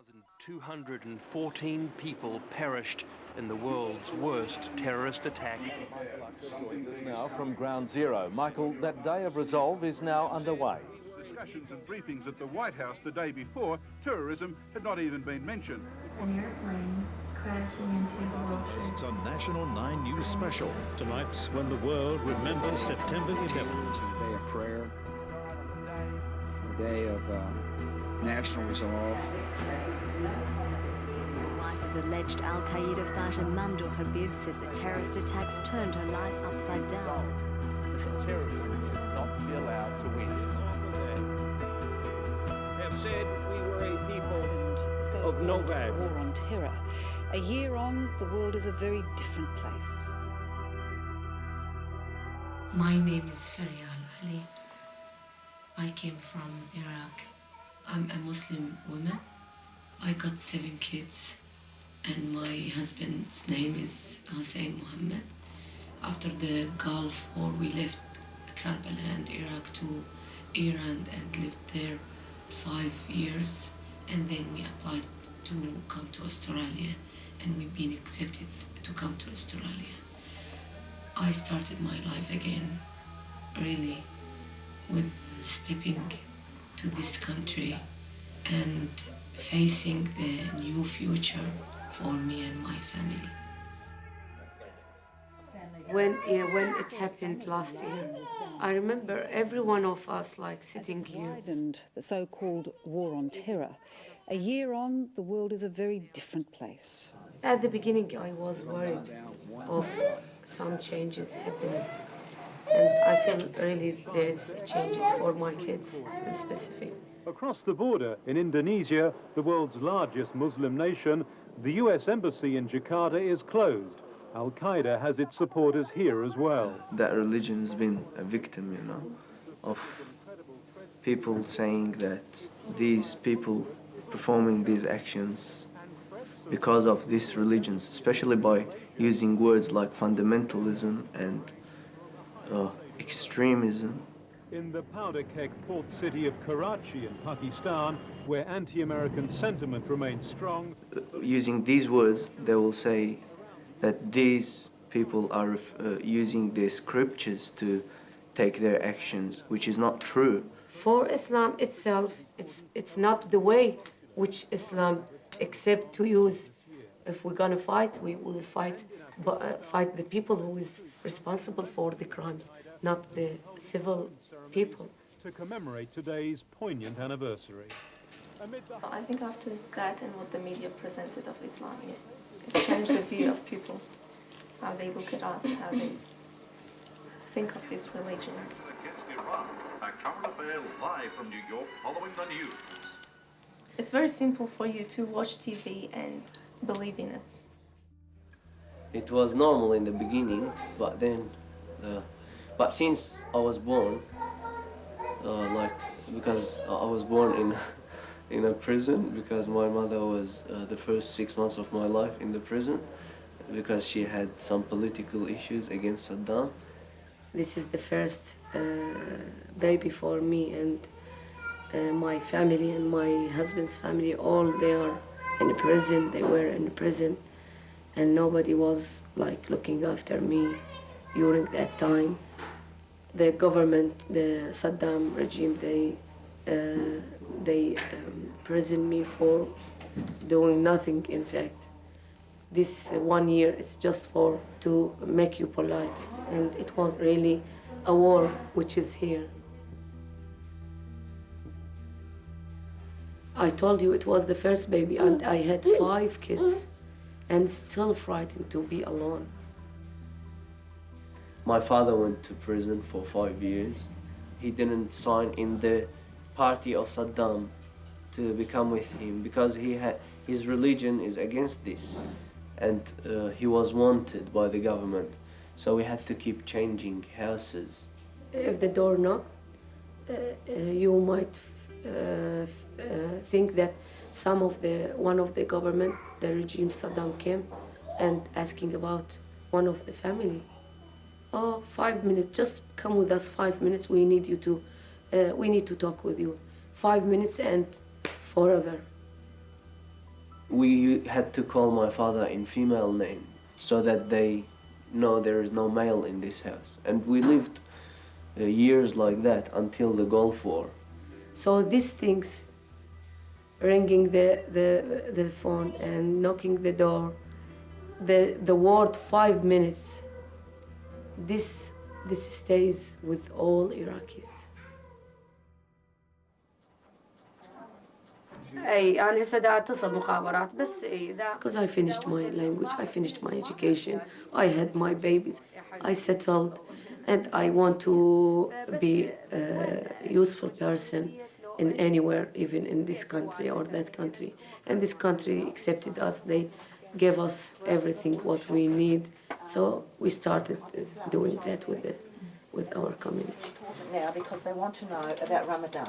1,214 people perished in the world's worst terrorist attack. Joins us now from Ground Zero. Michael, that day of resolve is now underway. Discussions and briefings at the White House the day before, terrorism had not even been mentioned. An airplane crashing into the World Trade It's a National 9 News special. Tonight, when the world remembers September 11th. It's a day of prayer, a day of national resolve. The wife of alleged Al-Qaeda fighter Mamdouh Habib says the terrorist attacks turned her life upside down. Terrorism should not be allowed to win. Have said we were a people of no value. War on terror. A year on, the world is a very different place. My name is Farial Ali. I came from Iraq. I'm a Muslim woman. I got 7 kids, and my husband's name is Hussein Mohammed. After the Gulf War, we left Karbala and Iraq to Iran and lived there 5 years, and then we applied to come to Australia, and we've been accepted to come to Australia. I started my life again, really, with stepping to this country and facing the new future for me and my family. When it happened last year, I remember every one of us sitting here. And the so-called war on terror. A year on, the world is a very different place. At the beginning, I was worried of some changes happening. And I feel really there is changes for my kids in specific. Across the border in Indonesia, the world's largest Muslim nation, the US embassy in Jakarta is closed. Al-Qaeda has its supporters here as well. That religion has been a victim, of people saying that these people performing these actions because of these religions, especially by using words like fundamentalism and extremism. In the powder keg port city of Karachi in Pakistan, where anti-American sentiment remains strong. Using these words, they will say that these people are using the scriptures to take their actions, which is not true. For Islam itself, it's not the way which Islam accept to use. If we're gonna fight, we will fight the people who is responsible for the crimes, not the civil people. To commemorate today's poignant anniversary. I think after that and what the media presented of Islam, it's changed the view of people, how they look at us, how they think of this religion. Against Iran, a current affair live from New York following the news. It's very simple for you to watch TV and believe in it. It was normal in the beginning, but then, but since I was born, because I was born in a prison, because my mother was the first 6 months of my life in the prison, because she had some political issues against Saddam. This is the first baby for me, and my family and my husband's family, all they are in prison. They were in prison, and nobody was looking after me during that time. The government, the Saddam regime, they imprisoned me for doing nothing. In fact, this 1 year is just to make you polite, and it was really a war which is here. I told you it was the first baby, and I had 5 kids, and still frightened to be alone. My father went to prison for 5 years. He didn't sign in the party of Saddam to become with him because his religion is against this, and he was wanted by the government. So we had to keep changing houses. If the door knocked, you might think that one of the government, the regime Saddam, came and asking about one of the family. Oh, 5 minutes, just come with us 5 minutes, we need to talk with you. 5 minutes and forever. We had to call my father in female name so that they know there is no male in this house. And we lived years like that until the Gulf War. So these things, ringing the phone and knocking the door, the word 5 minutes, this stays with all Iraqis. Because I finished my language, I finished my education, I had my babies, I settled, and I want to be a useful person in anywhere, even in this country or that country. And this country accepted us, they gave us everything what we need. So we started doing that with our community. Now, because they want to know about Ramadan,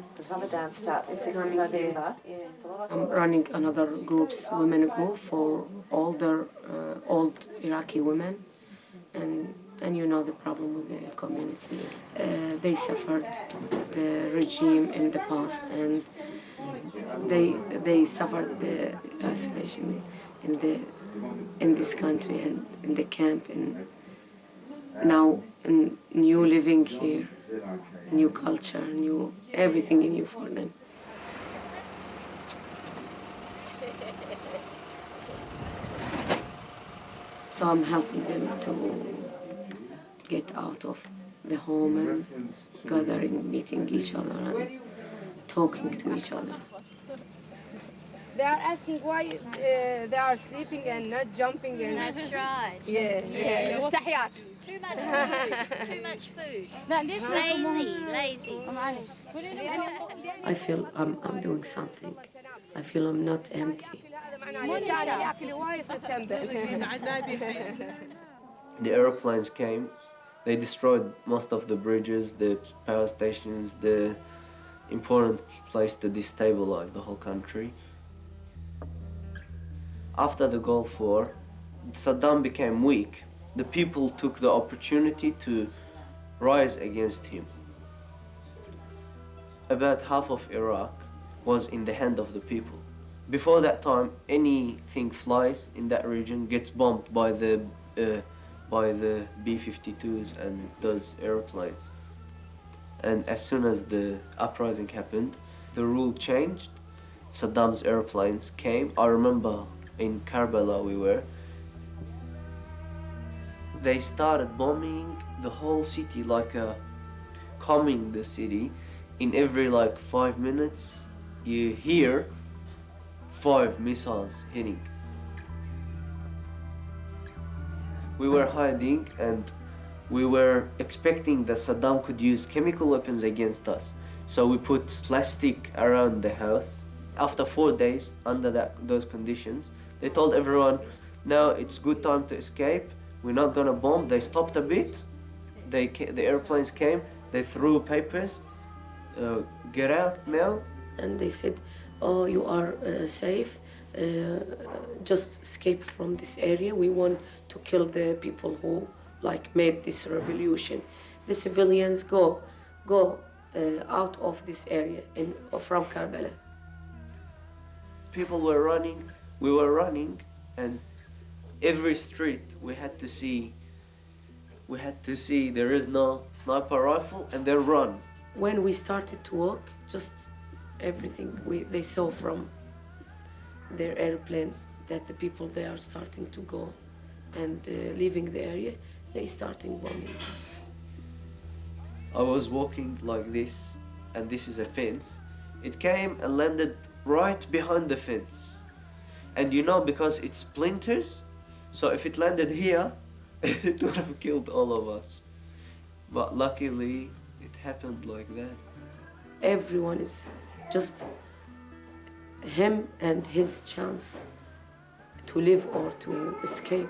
because Ramadan starts 6th of November. I'm running another women group for older, old Iraqi women, and you know the problem with the community. They suffered the regime in the past, and they suffered the isolation in this country and in the camp, and now new living here, new culture, new everything new for them. So I'm helping them to get out of the home and gathering, meeting each other and talking to each other. They are asking why they are sleeping and not jumping. And That's right. Yeah. Too much food. Too much food. Lazy. I feel I'm doing something. I feel I'm not empty. The aeroplanes came, they destroyed most of the bridges, the power stations, the important place to destabilize the whole country. After the Gulf War, Saddam became weak. The people took the opportunity to rise against him. About half of Iraq was in the hand of the people. Before that time, anything flies in that region gets bombed by the B-52s and those airplanes. And as soon as the uprising happened, the rule changed. Saddam's airplanes came. I remember in Karbala we were. They started bombing the whole city, like calming the city. In every 5 minutes, you hear 5 missiles hitting. We were hiding and we were expecting that Saddam could use chemical weapons against us. So we put plastic around the house. After 4 days, under those conditions, they told everyone, now it's good time to escape. We're not gonna bomb. They stopped a bit. The airplanes came, they threw papers, get out now. And they said, oh, you are safe, just escape from this area. We want to kill the people who made this revolution. The civilians go out of this area from Karbala. People were running, we were running, and every street we had to see there is no sniper rifle, and they run. When we started to walk, just everything they saw from their airplane that the people they are starting to go and leaving the area, they starting bombing us. I was walking like this, and this is a fence. It came and landed right behind the fence. And because it's splinters, so if it landed here, it would have killed all of us. But luckily, it happened like that. Everyone is just him and his chance to live or to escape.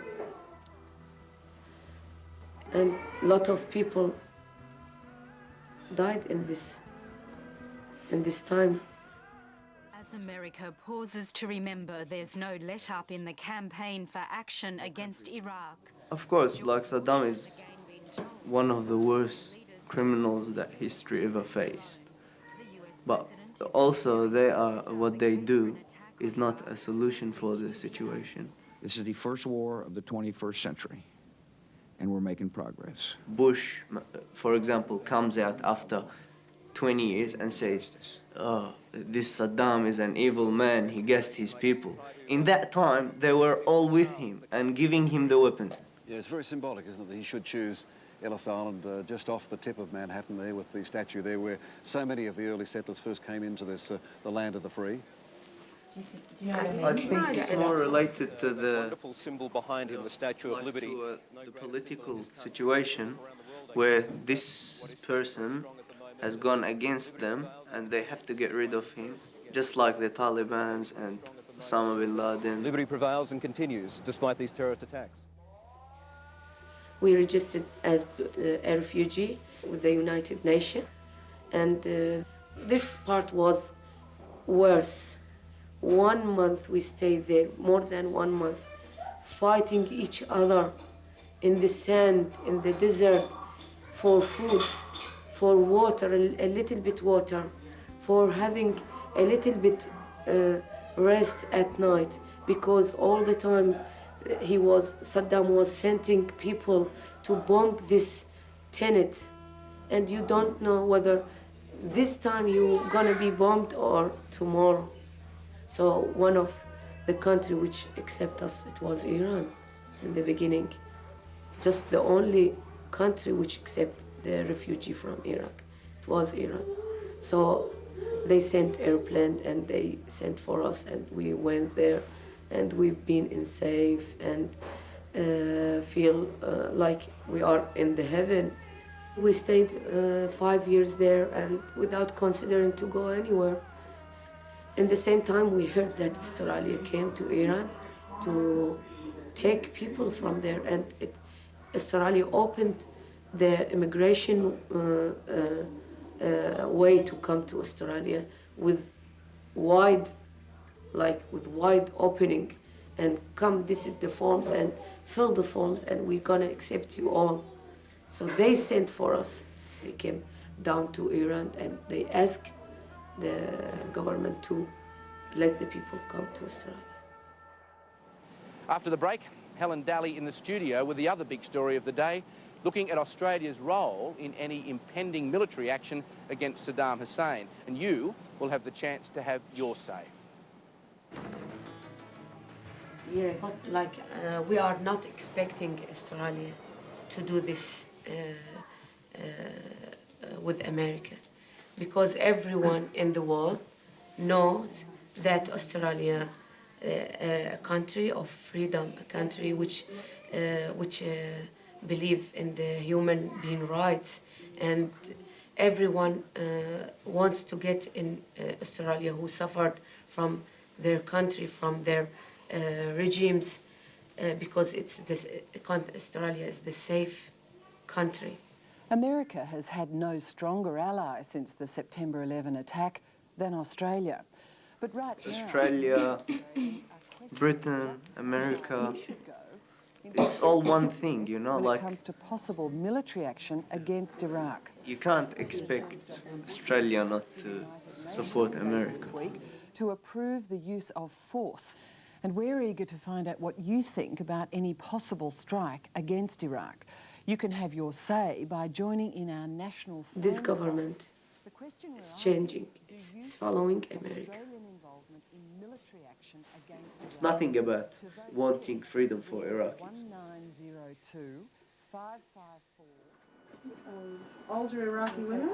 And a lot of people died in this time. As America pauses to remember, there's no let-up in the campaign for action against Iraq. Of course, Saddam is one of the worst criminals that history ever faced. But also, what they do is not a solution for the situation. This is the first war of the 21st century, and we're making progress. Bush, for example, comes out after 20 years and says, this Saddam is an evil man, he gassed his people. In that time, they were all with him and giving him the weapons. Yeah, it's very symbolic, isn't it, that he should choose Ellis Island just off the tip of Manhattan there with the statue there where so many of the early settlers first came into this, the land of the free. I think it's more related to the wonderful symbol behind him, the Statue of Liberty. To the political situation where this person has gone against them and they have to get rid of him, just like the Taliban's and Osama bin Laden. Liberty prevails and continues despite these terrorist attacks. We registered as a refugee with the United Nations, and this part was worse. 1 month we stayed there, more than 1 month, fighting each other in the sand, in the desert, for food, for water, a little bit water, for having a little bit rest at night, because all the time Saddam was sending people to bomb this tenement, and you don't know whether this time you're gonna be bombed or tomorrow. So one of the country which accept us, it was Iran in the beginning. Just the only country which accept the refugee from Iraq, it was Iran. So they sent airplane and they sent for us, and we went there, and we've been in safe and feel like we are in the heaven. We stayed 5 years there and without considering to go anywhere. In the same time, we heard that Australia came to Iran to take people from there, and Australia opened the immigration way to come to Australia with wide opening, and come, this is the forms, and fill the forms, and we're gonna accept you all. So they sent for us. They came down to Iran and they asked the government to let the people come to Australia. After the break, Helen Daly in the studio with the other big story of the day, looking at Australia's role in any impending military action against Saddam Hussein. And you will have the chance to have your say. Yeah, but we are not expecting Australia to do this with America, because everyone in the world knows that Australia, a country of freedom, a country which believe in the human being rights, and everyone wants to get in Australia who suffered from their country, from their regimes, because Australia is the safe country. America has had no stronger ally since the September 11 attack than Australia. But right now, Australia, Britain, America, it's all one thing, you know, when it comes to possible military action against Iraq. You can't expect Australia not to support America. This week to approve the use of force. And we're eager to find out what you think about any possible strike against Iraq. You can have your say by joining in our national forum. This government is changing. It's following America. It's nothing about wanting freedom for Iraqis. 1902 554. Older Iraqi women?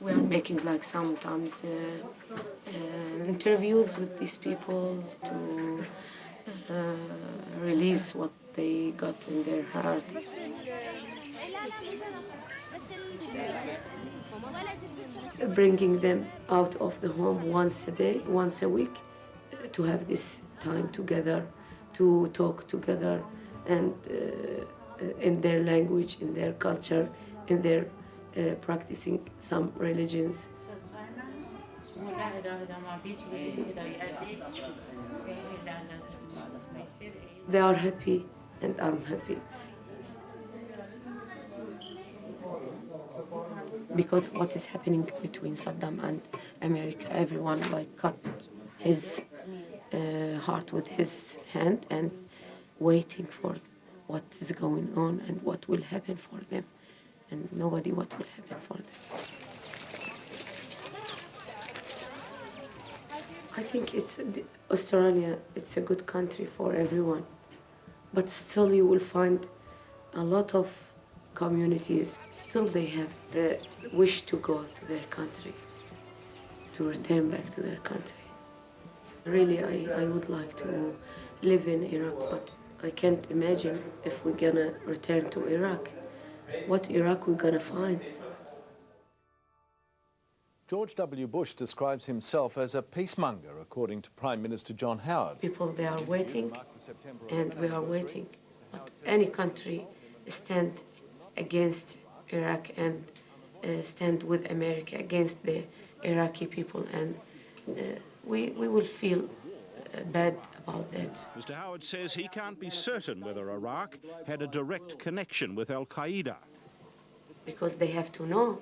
We are making sometimes interviews with these people to release what they got in their heart. Bringing them out of the home once a day, once a week, to have this time together, to talk together, and in their language, in their culture, in their practicing some religions. They are happy and I'm happy. Because what is happening between Saddam and America, everyone cut his heart with his hand and waiting for what is going on and what will happen for them, and nobody what will happen for them. I think Australia, it's a good country for everyone, but still you will find a lot of communities, still they have the wish to go to their country, to return back to their country. Really, I would like to live in Iraq, but I can't imagine if we're gonna return to Iraq, what Iraq we're gonna find. George W. Bush describes himself as a peacemonger, according to Prime Minister John Howard. People, they are waiting, and we are waiting. But any country stand against Iraq and stand with America against the Iraqi people, and we will feel bad about that. Mr. Howard says he can't be certain whether Iraq had a direct connection with Al-Qaeda. Because they have to know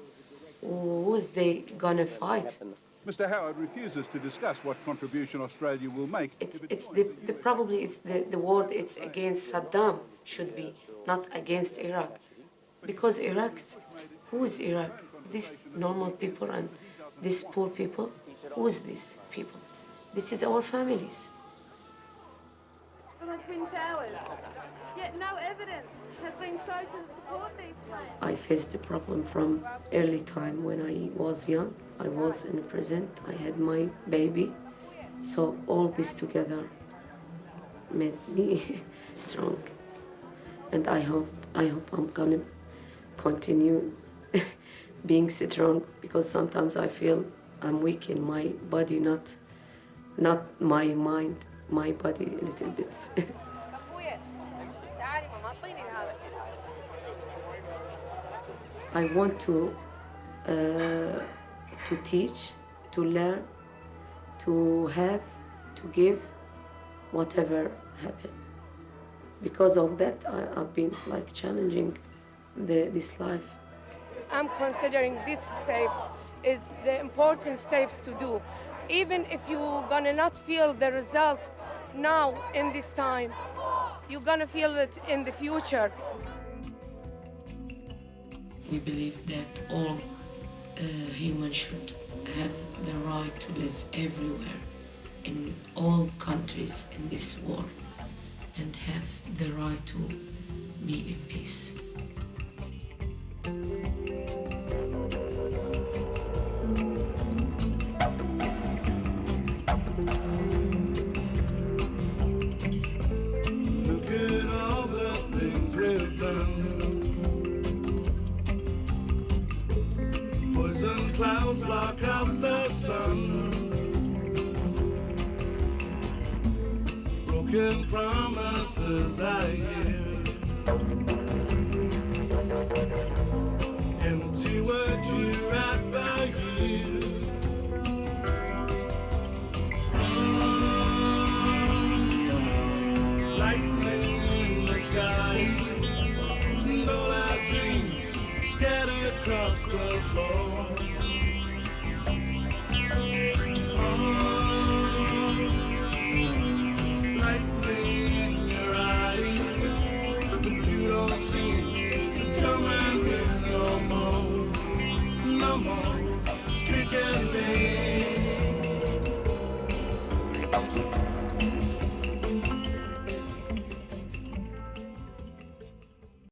who's they gonna fight. Mr. Howard refuses to discuss what contribution Australia will make. Probably it's the word it's against Saddam should be, not against Iraq. Because Iraq, who is Iraq? These normal people and these poor people, who is these people? This is our families. For the Twin Towers, yet no evidence has been shown to support these claims. I faced the problem from early time when I was young. I was in prison, I had my baby. So all this together made me strong. And I hope I'm gonna continue being strong, because sometimes I feel I'm weak in my body, not my mind, my body a little bit. I want to teach, to learn, to have, to give, whatever happen. Because of that, I've been like challenging this life. I'm considering these steps is the important steps to do. Even if you're gonna not feel the result now in this time, you're gonna feel it in the future. We believe that all humans should have the right to live everywhere, in all countries in this world, and have the right to be in peace. Look at all the things we've done. Poison clouds block out the sun. Broken promises I hear. Empty words year after year. Lightning in the sky, and all our dreams scattered across the floor. Lightning in your eyes, but you don't seem to come around here no more, no more. Stricken me.